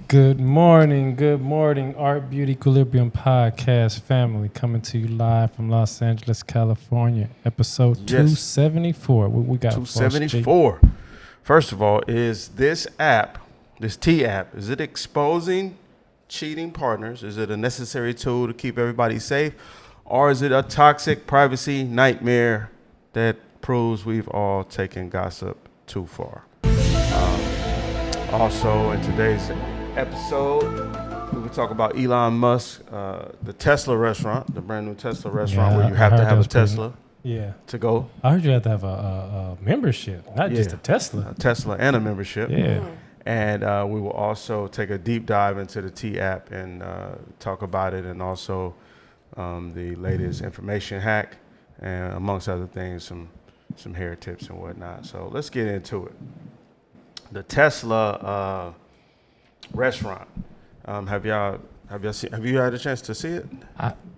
Good morning, Art Beauty Equilibrium Podcast family, coming to you live from Los Angeles, California, episode 274. What we got? 274. First of all, is this app, this T app, is it exposing cheating partners? Is it a necessary tool to keep everybody safe? Or is it a toxic privacy nightmare that proves we've all taken gossip too far? Also, in today's episode, we will talk about Elon Musk, the Tesla restaurant, the brand new Tesla restaurant where you have to have a Tesla to go. I heard you have to have a membership, not just a Tesla. A Tesla and a membership. Yeah. And we will also take a deep dive into the T app and talk about it, and also the latest information hack, and amongst other things, some hair tips and whatnot. So let's get into it. The Tesla restaurant. Have you had a chance to see it?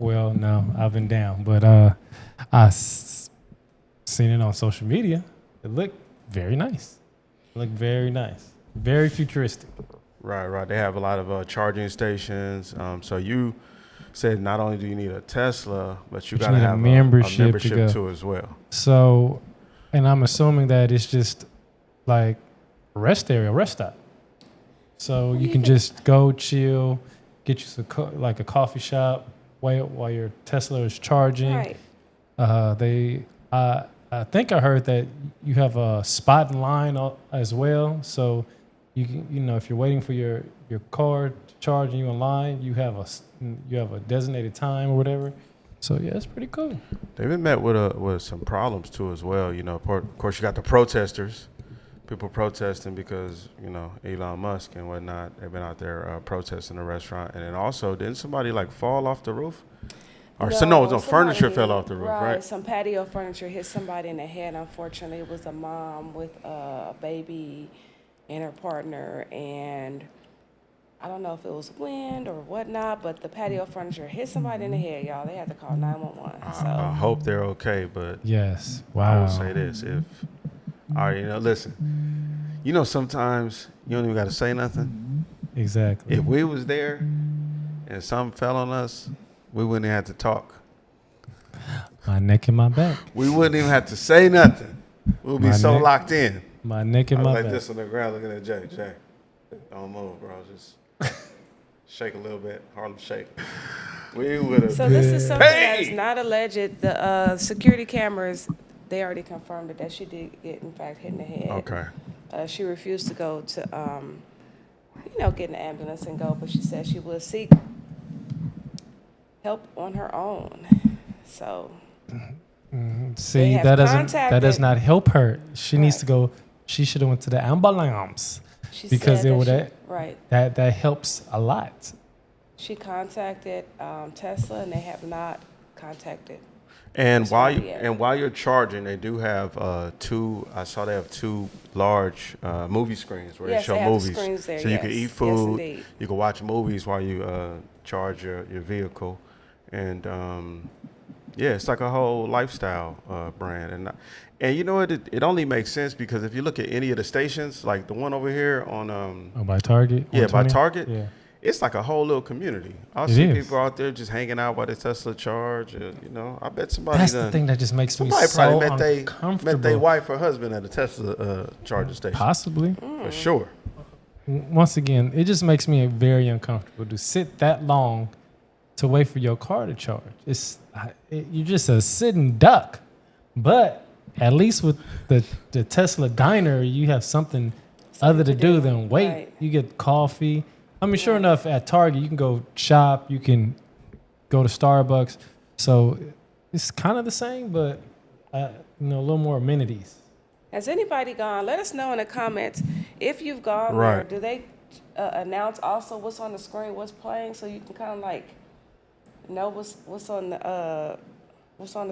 No, I've been down, but I seen it on social media. It looked very nice. Very futuristic. Right. They have a lot of charging stations. So you said not only do you need a Tesla, but you got to have a membership too as well. So, and I'm assuming that it's just like a rest stop. So you can just go chill, get you some like a coffee shop, wait while your Tesla is charging. Right. I think I heard that you have a spot in line as well. So you can, if you're waiting for your car to charge and you in line, you have a designated time or whatever. So yeah, it's pretty cool. They've been met with some problems too as well. Of course, you got the protesters. People protesting because, Elon Musk and whatnot, they've been out there protesting the restaurant. And then also, didn't somebody fall off the roof? Or no, furniture fell off the roof, right? Some patio furniture hit somebody in the head. Unfortunately, it was a mom with a baby and her partner. And I don't know if it was wind or whatnot, but the patio furniture hit somebody in the head, y'all. They had to call 911. So I hope they're okay, but yes, wow. I will say this. All right, listen. Sometimes you don't even got to say nothing. Exactly. If we was there and something fell on us, we wouldn't even have to talk. My neck and my back. We wouldn't even have to say nothing. We'll be so locked in. My neck and my back. Like this on the ground looking at Jay. Jay, don't move, bro. Just shake a little bit. Harlem shake. We would have. So this is something that's not alleged. The security cameras, they already confirmed that she did get, in fact, hit in the head. Okay. She refused to go to, get an ambulance and go, but she said she would seek help on her own. So, see, that does not help her. She needs to go. She should have went to the ambulance because that helps a lot. She contacted Tesla, and they have not contacted. And while you're charging, they do have two. I saw they have two large movie screens where they show movies. Screens there, so you can eat food, yes, you can watch movies while you charge your vehicle, and it's like a whole lifestyle brand. And you know what? It only makes sense because if you look at any of the stations, like the one over here on by Target. Yeah, by Target. Yeah. It's like a whole little community. I see people out there just hanging out while the Tesla charge. I bet somebody. That's the thing that just makes me so uncomfortable. Met their wife or husband at a Tesla charging station. Possibly. For sure. Once again, it just makes me very uncomfortable to sit that long to wait for your car to charge. You're just a sitting duck. But at least with the Tesla diner, you have something other to do than wait. Right. You get coffee. I mean, sure enough, at Target, you can go shop. You can go to Starbucks. So it's kind of the same, but a little more amenities. Has anybody gone? Let us know in the comments if you've gone there. Right. Do they announce also what's on the screen, what's playing, so you can kind of like know what's on the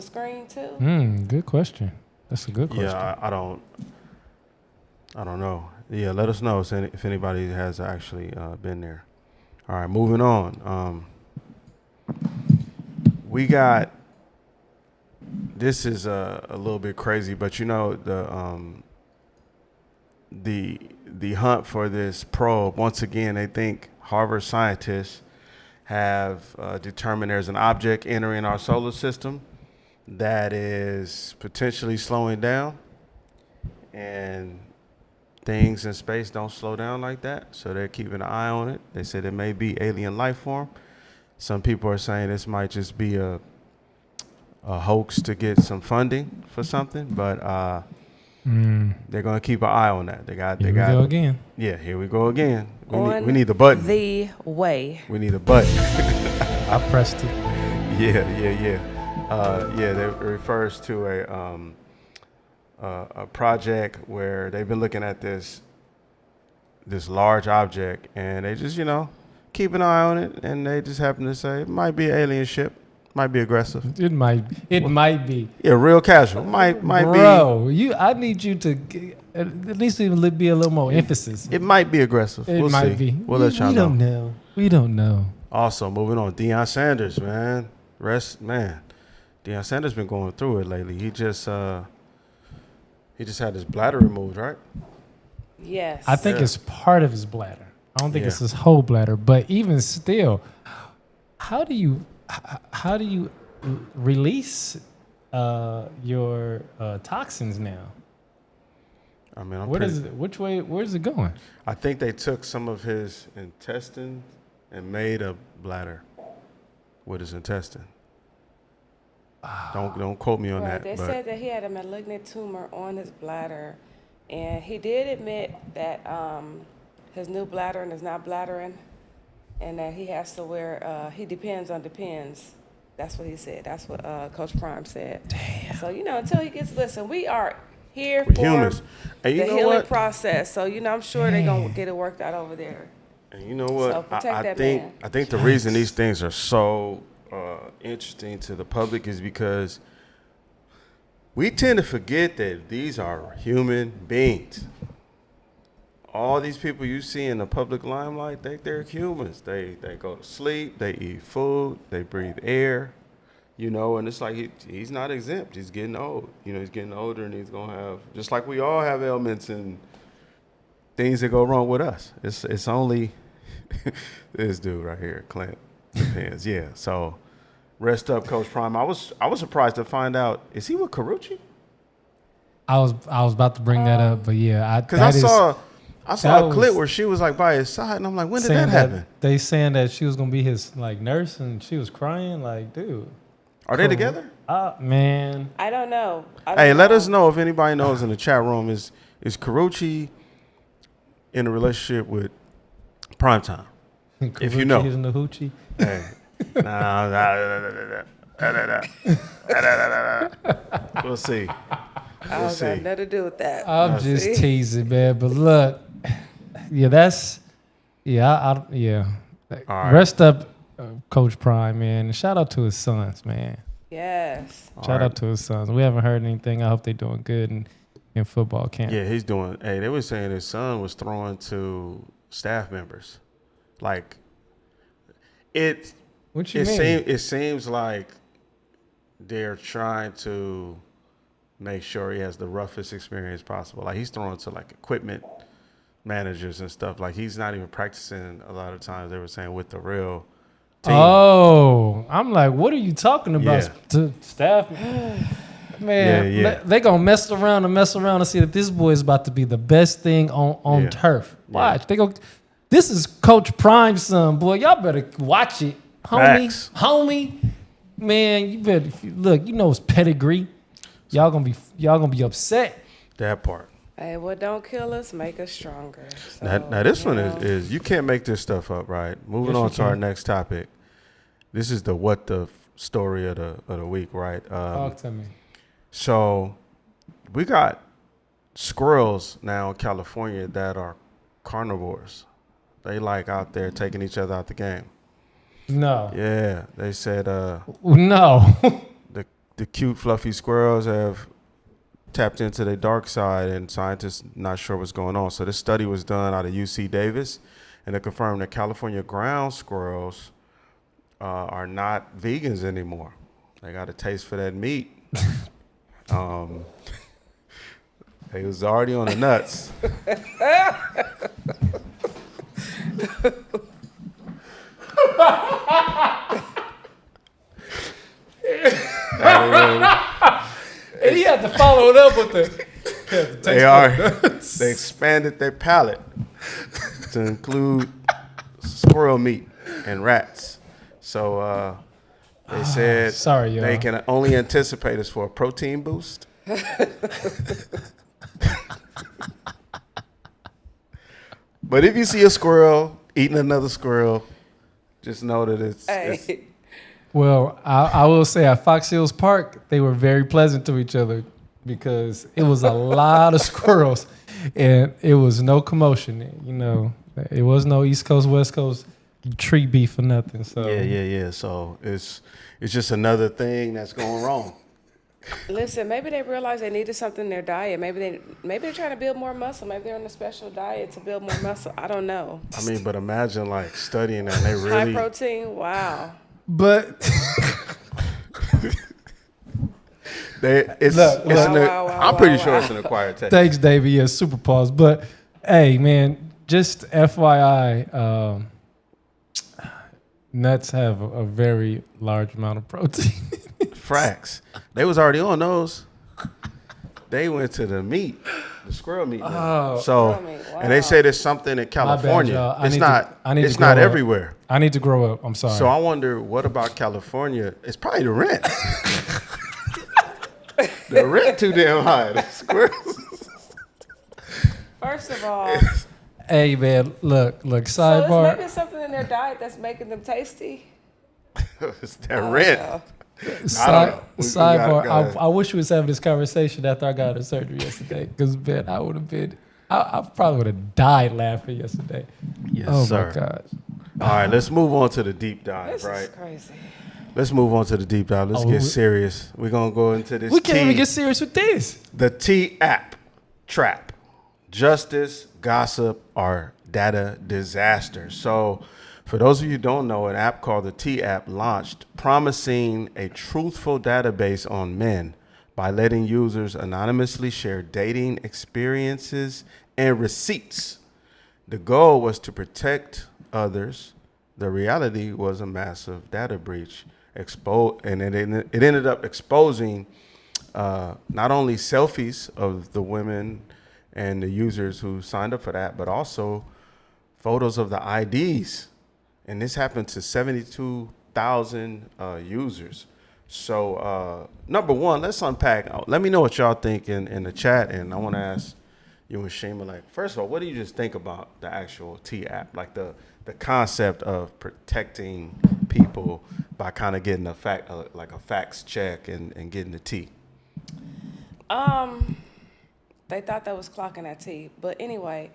screen too? Good question. That's a good question. Yeah, I don't know. Yeah, let us know if anybody has actually been there. All right, moving on. We got. This is a little bit crazy, but the hunt for this probe. Once again, they think Harvard scientists have determined there's an object entering our solar system that is potentially slowing down, and things in space don't slow down like that. So they're keeping an eye on it. They said it may be alien life form. Some people are saying this might just be a hoax to get some funding for something, but they're gonna keep an eye on that. Here we go again. Yeah, here we go again. We need the button. The way. We need a button. I pressed it. Yeah. That refers to a project where they've been looking at this large object, and they just keep an eye on it, and they just happen to say it might be an alien ship. Might be aggressive. It might be. Yeah, real casual. Might be. Bro, I need you to at least be a little more emphasis. It might be aggressive. It we'll might see. be. We'll let y'all know. We don't know. Also, moving on, Deion Sanders, man. Deion Sanders been going through it lately. He just had his bladder removed, right? Yes. I think it's part of his bladder. I don't think it's his whole bladder. But even still, how do you release your toxins now? I mean, where's it going? I think they took some of his intestine and made a bladder with his intestine. Don't quote me on that. They said that he had a malignant tumor on his bladder, and he did admit that his new bladder is not bladdering, and that he has to wear. He depends on Depends. That's what he said. That's what Coach Prime said. Damn. So until he gets we are here We're for humans. And the healing process. So I'm sure they're gonna get it worked out over there. And you know what? So protect that man. I think the reason these things are so interesting to the public is because we tend to forget that these are human beings. All these people you see in the public limelight, they're humans. They go to sleep, they eat food, they breathe air, and it's like he's not exempt. He's getting old. He's getting older, and he's going to have, just like we all have ailments and things that go wrong with us. It's only this dude right here, Clint. Depends. Yeah. So rest up, Coach Prime. I was surprised to find out, is he with Carucci? I was about to bring that up, but yeah, I saw a clip where she was like by his side, and I'm like, when did that happen? They saying that she was gonna be his nurse, and she was crying. Like, dude, are they together? Man, I don't know. Let us know if anybody knows in the chat room. Is Carucci in a relationship with Primetime? If you know, he's in the hoochie. Hey, we'll see. I don't got nothing to do with that. I'm just teasing, man. But look, that's All right. Rest up, Coach Prime, man. And shout out to his sons, man. Yes. Shout out to his sons. We haven't heard anything. I hope they're doing good in football camp. Yeah, he's doing. Hey, they were saying his son was throwing to staff members, like it. What you mean? It seems like they're trying to make sure he has the roughest experience possible. Like he's throwing to equipment managers and stuff. Like he's not even practicing a lot of times. They were saying with the real team. Oh, I'm like, what are you talking about? Yeah. To staff, man. They gonna mess around and see that this boy is about to be the best thing on turf. Watch, they go. This is Coach Prime's son, boy. Y'all better watch it, homie. Man, you better look. His pedigree. Y'all gonna be upset. That part. Hey, what don't kill us make us stronger. So, now this one is you can't make this stuff up, right? Moving on to our next topic. This is the what the story of the week, right? Talk to me. So we got squirrels now in California that are carnivores. They like out there taking each other out the game. No. Yeah, they said No. the cute fluffy squirrels have tapped into their dark side, and scientists not sure what's going on. So this study was done out of UC Davis, and it confirmed that California ground squirrels are not vegans anymore. They got a taste for that meat. They was already on the nuts. And he had to follow it up with the. They expanded their palate to include squirrel meat and rats. So they said sorry, y'all. they can only anticipate us for a protein boost. But if you see a squirrel eating another squirrel, just know that it's Well, I will say at Fox Hills Park, they were very pleasant to each other because it was a lot of squirrels and it was no commotion. You know, it was no East Coast, West Coast tree beef or nothing. So yeah. So it's just another thing that's going wrong. Listen, maybe they realized they needed something in their diet. Maybe they're trying to build more muscle. Maybe they're on a special diet to build more muscle. I don't know. I mean, but imagine like studying that and they High really protein. Wow. But I'm pretty sure it's an acquired taste. thanks, Davey. Yeah, super pause. But hey, man, just FYI, nuts have a very large amount of protein. Frax. They was already on those. They went to the meat, the squirrel meat. Oh. So, Squirrel meat, wow. and they say there's something in California. y'all. It's I need to it's grow not up. everywhere. I need to grow up. I'm sorry. So I wonder, what about California? It's probably the rent. The rent too damn high. The squirrels. First of all, Hey, man, look, so it's sidebar. maybe something in their diet that's making them tasty. It's that rent. know. Sidebar. I wish we was having this conversation after I got out of surgery yesterday, because man, I would have been. I probably would have died laughing yesterday. Yes, Oh sir. my God. All right, let's move on to the deep dive, This right? is crazy. Let's move on to the deep dive. Let's get serious. We're going to go into this We can't even get serious with this. The T app trap. Justice, gossip, or data disaster. So, for those of you who don't know, an app called the T app launched promising a truthful database on men by letting users anonymously share dating experiences and receipts. The goal was to protect others. The reality was a massive data breach. And it ended up exposing not only selfies of the women and the users who signed up for that, but also photos of the IDs. And this happened to 72,000 users. So number one, let's unpack. Let me know what y'all think in the chat. And I want to ask you and Shima, like, first of all, what do you just think about the actual T app? Like the concept of protecting people by kind of getting a facts check and getting the T. They thought that was clocking at T. But anyway,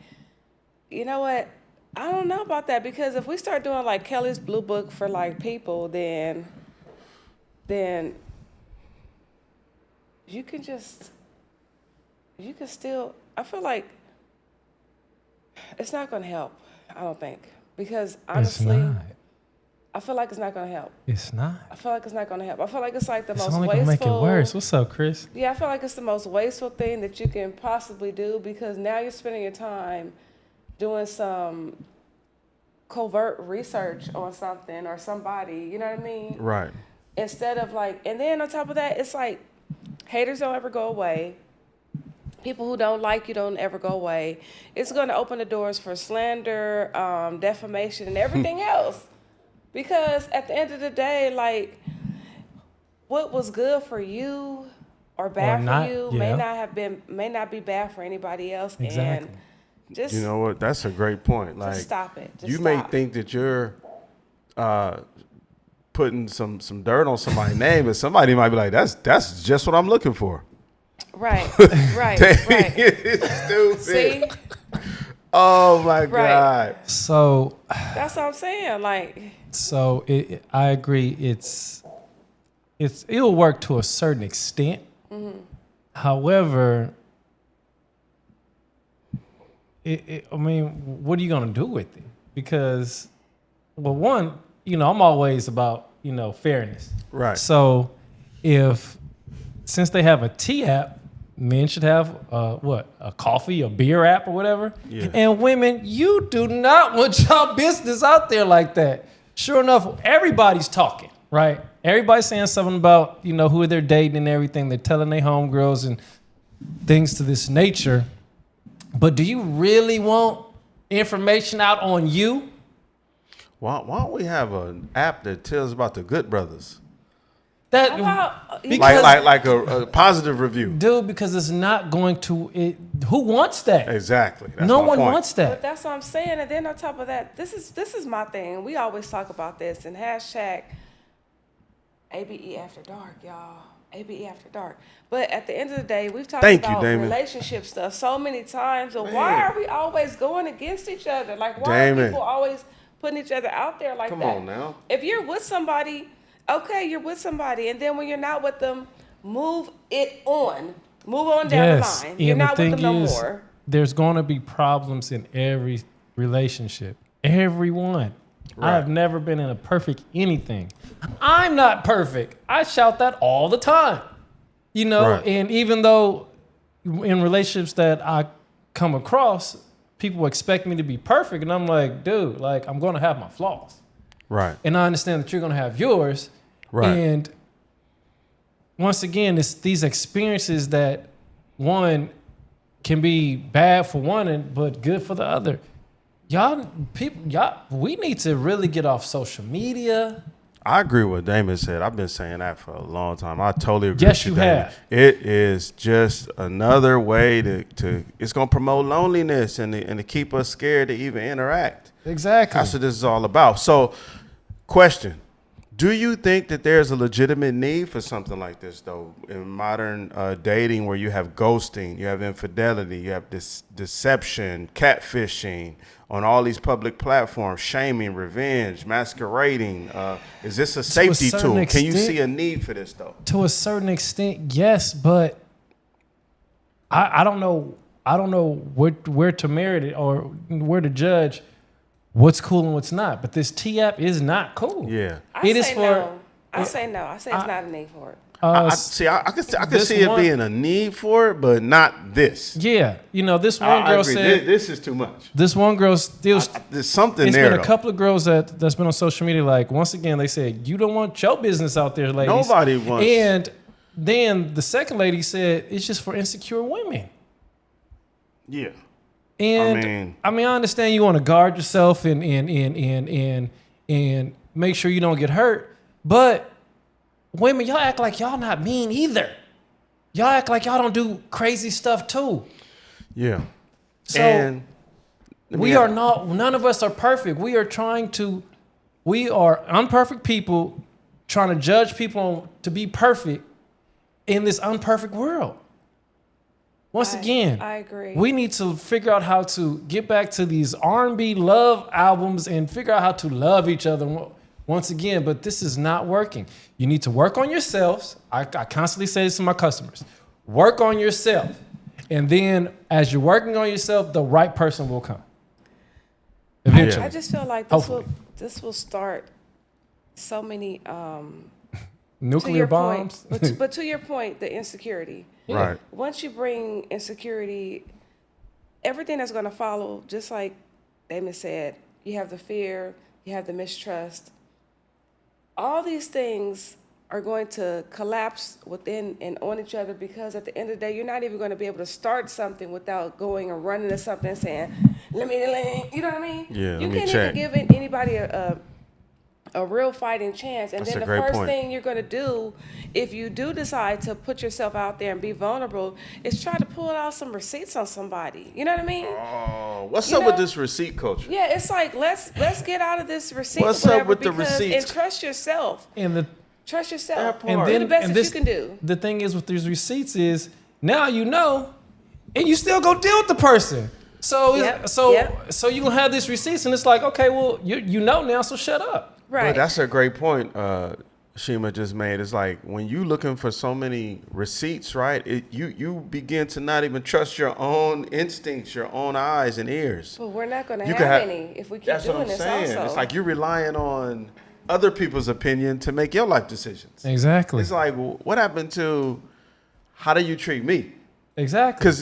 you know what? I don't know about that, because if we start doing like Kelly's Blue Book for like people, then you can still, I feel like it's not going to help. I don't think, because honestly, It's not. I feel like it's not going to help. It's not. I feel like it's not going to help. I feel like it's like the It's most only wasteful. gonna make it worse. What's up, Chris? Yeah, I feel like it's the most wasteful thing that you can possibly do, because now you're spending your time doing some covert research on something or somebody, you know what I mean? Right. Instead of like, and then on top of that, it's like haters don't ever go away. People who don't like you don't ever go away. It's going to open the doors for slander, defamation, and everything else. Because at the end of the day, like, what was good for you or bad not, for you may not be bad for anybody else. Exactly. And just, You know what? That's a great point. Like, just stop it. Just you may stop. think that you're putting some dirt on somebody's name, but somebody might be like, that's just what I'm looking for. Right. Damian is stupid. See, Oh my God. So that's what I'm saying. Like, So I agree. It'll work to a certain extent. However, I mean, what are you gonna do with it? Because, well, one, I'm always about fairness. Right. So, since they have a tea app, men should have a coffee, a beer app, or whatever. Yeah. And women, you do not want your business out there like that. Sure enough, everybody's talking, right? Everybody's saying something about, who they're dating and everything. They're telling their homegirls and things to this nature. But do you really want information out on you? Why don't we have an app that tells about the Good Brothers? how about Like a positive review. Dude, because it's not going to. Who wants that? Exactly. That's No my one point. wants But that. that's what I'm saying. And then on top of that, this is my thing. We always talk about this and hashtag ABE After Dark, y'all. ABE After Dark. But at the end of the day, we've talked Thank you, about Damon. relationship stuff so many times. So Man. why are we always going against each other? Like, why Damon. are people always putting each other out there like Come that? on now. If you're with somebody, okay, you're with somebody. And then when you're not with them, move it on. Move on down Yes. the line. You're And the not with thing them no is, more. there's going to be problems in every relationship. Everyone. Right. I've never been in a perfect anything. I'm not perfect. I shout that all the time. Right. And even though in relationships that I come across, people expect me to be perfect. And I'm like, dude, I'm going to have my flaws. Right. And I understand that you're going to have yours. Right. And once again, it's these experiences that one can be bad for one, but good for the other. We need to really get off social media. I agree with what Damon said. I've been saying that for a long time. I totally agree Yes, with you Damon. have. It is just another way to it's going to promote loneliness and to keep us scared to even interact. Exactly. That's what this is all about. So, question. Do you think that there's a legitimate need for something like this, though, in modern dating where you have ghosting, you have infidelity, you have deception, catfishing on all these public platforms, shaming, revenge, masquerading? Is this a safety certain tool? Can you extent- see a need for this, though? To a certain extent, yes, but I don't know. I don't know where to merit it or where to judge what's cool and what's not. But this T app is not cool. Yeah. I It is say for- no. I say no. I say it's not a need for it. I can this see it one- being a need for it, but not this. Yeah, this one I girl agree. said. This is too much. This one girl still. There's something It's there, been a though. couple of girls that's been on social media. Like, once again, they said, you don't want your business out there, ladies. Nobody wants- And then the second lady said, it's just for insecure women. Yeah. And I understand you want to guard yourself and make sure you don't get hurt. But women, y'all act like y'all not mean either. Y'all act like y'all don't do crazy stuff too. Yeah. So And none of us are perfect. We are unperfect people trying to judge people to be perfect in this unperfect world. Once again, I agree. We need to figure out how to get back to these R&B love albums and figure out how to love each other once again. But this is not working. You need to work on yourselves. I constantly say this to my customers. Work on yourself. And then as you're working on yourself, the right person will come. Eventually. I just feel like Hopefully. this will start so many Nuclear bombs. but to your point, the insecurity. Right. Once you bring insecurity, everything that's going to follow, just like Damon said, you have the fear, you have the mistrust. All these things are going to collapse within and on each other because at the end of the day, you're not even going to be able to start something without going and running to something and saying, you know what I mean? Yeah, You let me can't check. even give anybody a real fighting chance. And That's then a the great first point. thing you're going to do, if you do decide to put yourself out there and be vulnerable, is try to pull out some receipts on somebody. You know what I mean? Oh, what's You up with know? this receipt culture? Yeah, it's like let's get out of this receipt. What's or up whatever with the because- receipts? And trust yourself. And the Trust yourself. And Do the best that you can do. The thing is with these receipts is Now you know, and you still go deal with the person. So so you gonna have this receipts, and it's like, okay, well, you know now, so shut up. Right. But that's a great point Shima just made. It's like when you looking for so many receipts, right? You begin to not even trust your own instincts, your own eyes and ears. But we're not going to have any if we keep that's doing what I'm this saying. also. It's like you're relying on other people's opinion to make your life decisions. Exactly. It's like, well, what happened to how do you treat me? Exactly. Because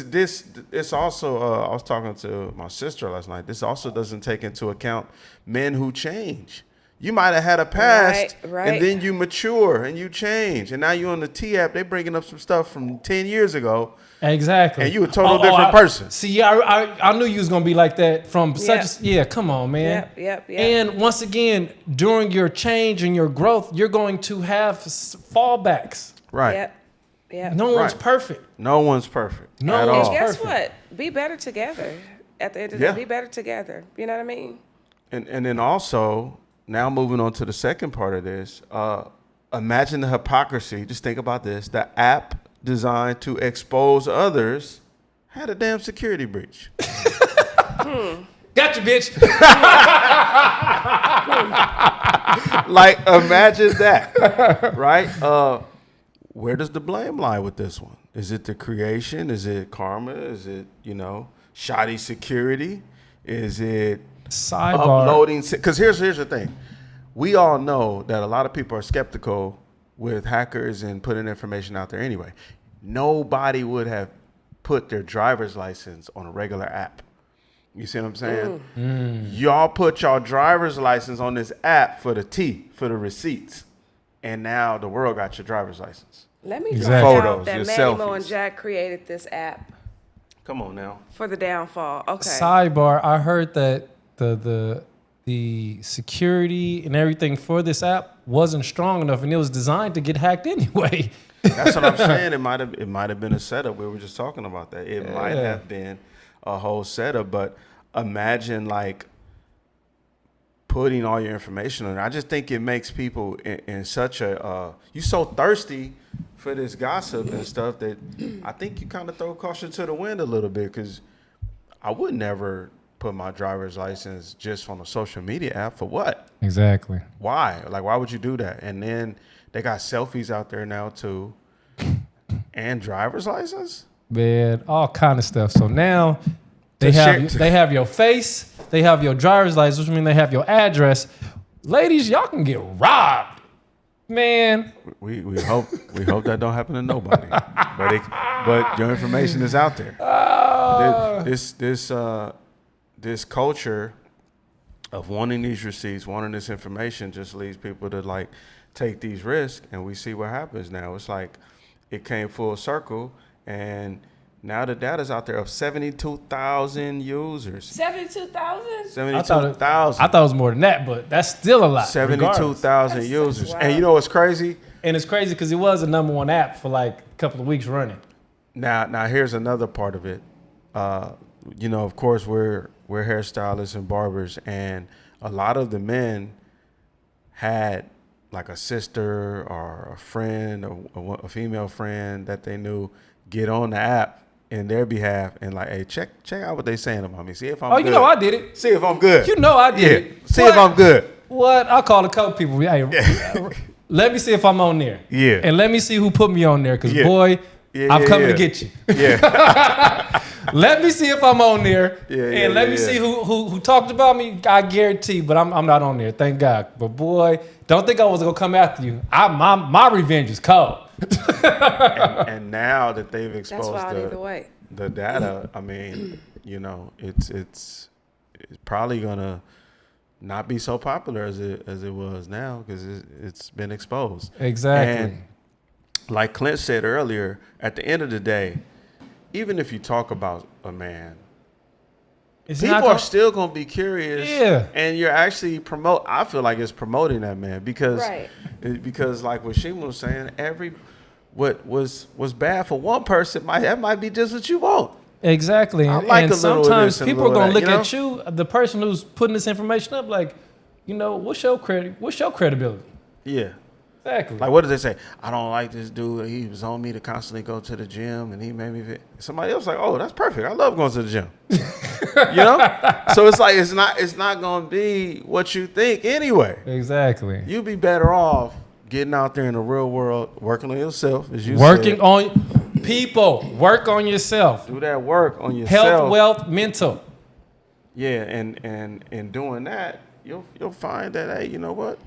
it's also, I was talking to my sister last night. This also doesn't take into account men who change. You might have had a past, Right. and then you mature and you change, and now you're on the T app. They bringing up some stuff from 10 years ago, Exactly. and you a total different person. See, I knew you was gonna be like that from such. Yeah, come on, man. Yep. And once again, during your change and your growth, you're going to have fallbacks. Right. Yep. No one's Right. perfect. No one's perfect No at one's all. And guess Perfect. what? Be better together. At the end of the Yeah. day, be better together. You know what I mean? And then also, now moving on to the second part of this, imagine the hypocrisy. Just think about this. The app designed to expose others had a damn security breach. Gotcha, bitch. Like, imagine that, right? Where does the blame lie with this one? Is it the creation? Is it karma? Is it, shoddy security? Is it Sidebar. uploading? Because here's the thing. We all know that a lot of people are skeptical with hackers and putting information out there anyway. Nobody would have put their driver's license on a regular app. You see what I'm saying? Y'all put y'all driver's license on this app for the receipts. And now the world got your driver's license. Let me Exactly. find Photos, out that your Manny Mo selfies. and Jack created this app Come on now. for the downfall. Okay. Sidebar. I heard that the security and everything for this app wasn't strong enough, and it was designed to get hacked anyway. That's what I'm saying. It might have been a setup. We were just talking about that. It might Yeah. have been a whole setup, but imagine like putting all your information on it. I just think it makes people in such a you so thirsty for this gossip and stuff that I think you kind of throw caution to the wind a little bit, because I would never put my driver's license just on a social media app. For what? Exactly. Why? Like, why would you do that? And then they got selfies out there now too, and driver's license. Man, all kind of stuff. So now they To have share- they have your face, they have your driver's license, which means they have your address. Ladies, y'all can get robbed. Man, We hope that don't happen to nobody. But your information is out there. This culture of wanting these receipts, wanting this information, just leads people to like take these risks, and we see what happens now. It's like it came full circle, and now the data's out there of 72,000 users. 72,000? 72,000. I thought it was more than that, but that's still a lot. regardless. 72,000 That's users. wild. And you know what's crazy? And it's crazy because it was a number one app for like a couple of weeks running. Now here's another part of it. Of course, we're hairstylists and barbers, and a lot of the men had like a sister or a friend, or a female friend that they knew get on the app in their behalf and like, hey, check out what they saying about me. See if I'm good. You know I did it. See if I'm good. You know I did it. See What? if I'm good. What? I called a couple people. Hey, let me see if I'm on there. Yeah. And let me see who put me on there. Because, Yeah. boy, Yeah, I'm yeah, coming yeah. to get you. Yeah. Let me see if I'm on there. Yeah, and let yeah, me yeah. see who talked about me. I guarantee, but I'm not on there. Thank God. But, boy, don't think I was going to come after you. My revenge is cold. and now that they've That's exposed wild either way. the data, I mean, it's probably gonna not be so popular as it was now, because it's been exposed. Exactly. And like Clint said earlier, at the end of the day, even if you talk about a man, It's people not are gonna- still gonna be curious. Yeah. And you're actually I feel like it's promoting that man, because Right. because like what Shima was saying, what was bad for one person might be just what you want. Exactly. I And, like and a little of sometimes this and a people are little going to of look that, at you, the person who's putting this information up, like, what's your credibility? Yeah. Exactly. Like, what did they say? I don't like this dude. He was on me to constantly go to the gym, and he made me fit. Somebody else like, oh, that's perfect. I love going to the gym. You know? So it's like it's not gonna be what you think anyway. Exactly. You'd be better off getting out there in the real world, working on yourself, as you Working said. on people. Work on yourself. Do that work on yourself. Health, wealth, mental. Yeah, and doing that, you'll find that, hey, you know what?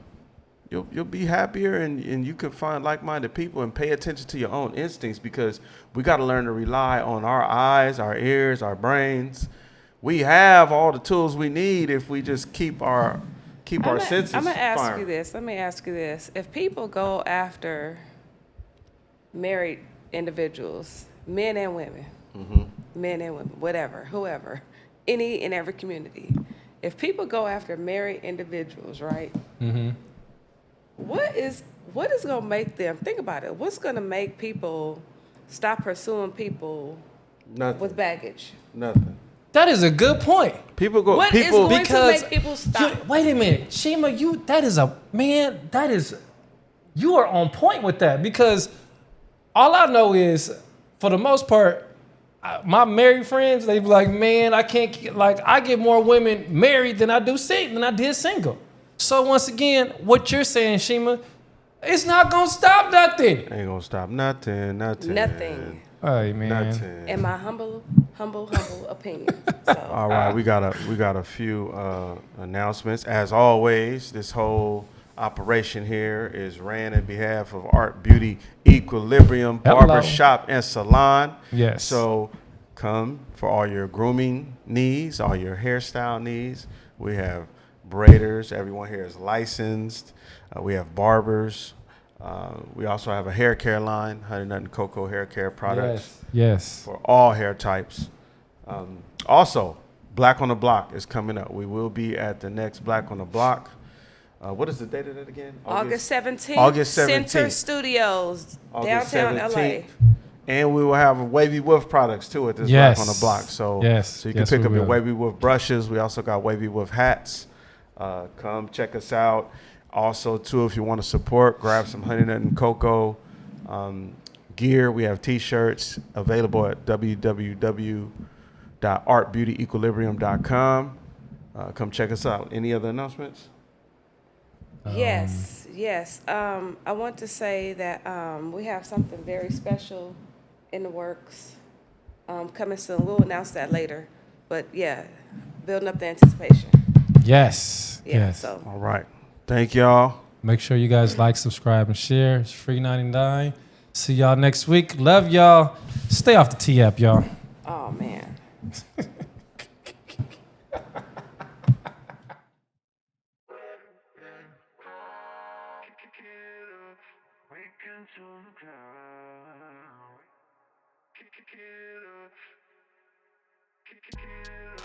You'll be happier, and you can find like-minded people and pay attention to your own instincts, because we got to learn to rely on our eyes, our ears, our brains. We have all the tools we need if we just keep our senses I'm gonna ask firing. you this. Let me ask you this. If people go after married individuals, men and women, men and women, whatever, whoever, any and every community, if people go after married individuals, right? What is gonna make them think about it? What's gonna make people stop pursuing people Nothing. with baggage? Nothing. That is a good point. People go. What is people going Because to make people stop? wait a minute, Shima, you are on point with that, because all I know is, for the most part, my married friends, they be like, man, I can't, like, I get more women married than I did single. So once again, what you're saying, Shima, it's not gonna stop nothing. Ain't gonna stop nothing. Nothing. Hey man. Nothing. In my humble opinion. So. All right, we got a few announcements. As always, this whole operation here is ran in behalf of Art Beauty Equilibrium Hello. Barber Shop and Salon. Yes. So come for all your grooming needs, all your hairstyle needs. We have braiders. Everyone here is licensed. We have barbers. We also have a hair care line, Honey Nut and Cocoa hair care products Yes. for all hair types. Also, Black on the Block is coming up. We will be at the next Black on the Block. What is the date of that again? August 17th. August 17th. Center Studios, August downtown 17th. LA. And we will have Wavy Wolf products too at this Yes. Black on the Block. So, Yes. so you can Yes, pick we up your will. Wavy Wolf brushes. We also got Wavy Wolf hats. Come check us out. Also, too, if you want to support, grab some Honey Nut and Cocoa gear. We have T-shirts available at www.artbeautyequilibrium.com. Come check us out. Any other announcements? Yes. I want to say that we have something very special in the works coming soon. We'll announce that later. But yeah, building up the anticipation. Yes. Yeah, Yes. so All right. Thank y'all. Make sure you guys like, subscribe, and share. It's free 99. See y'all next week. Love y'all. Stay off the T app, y'all. oh man. Kick it up.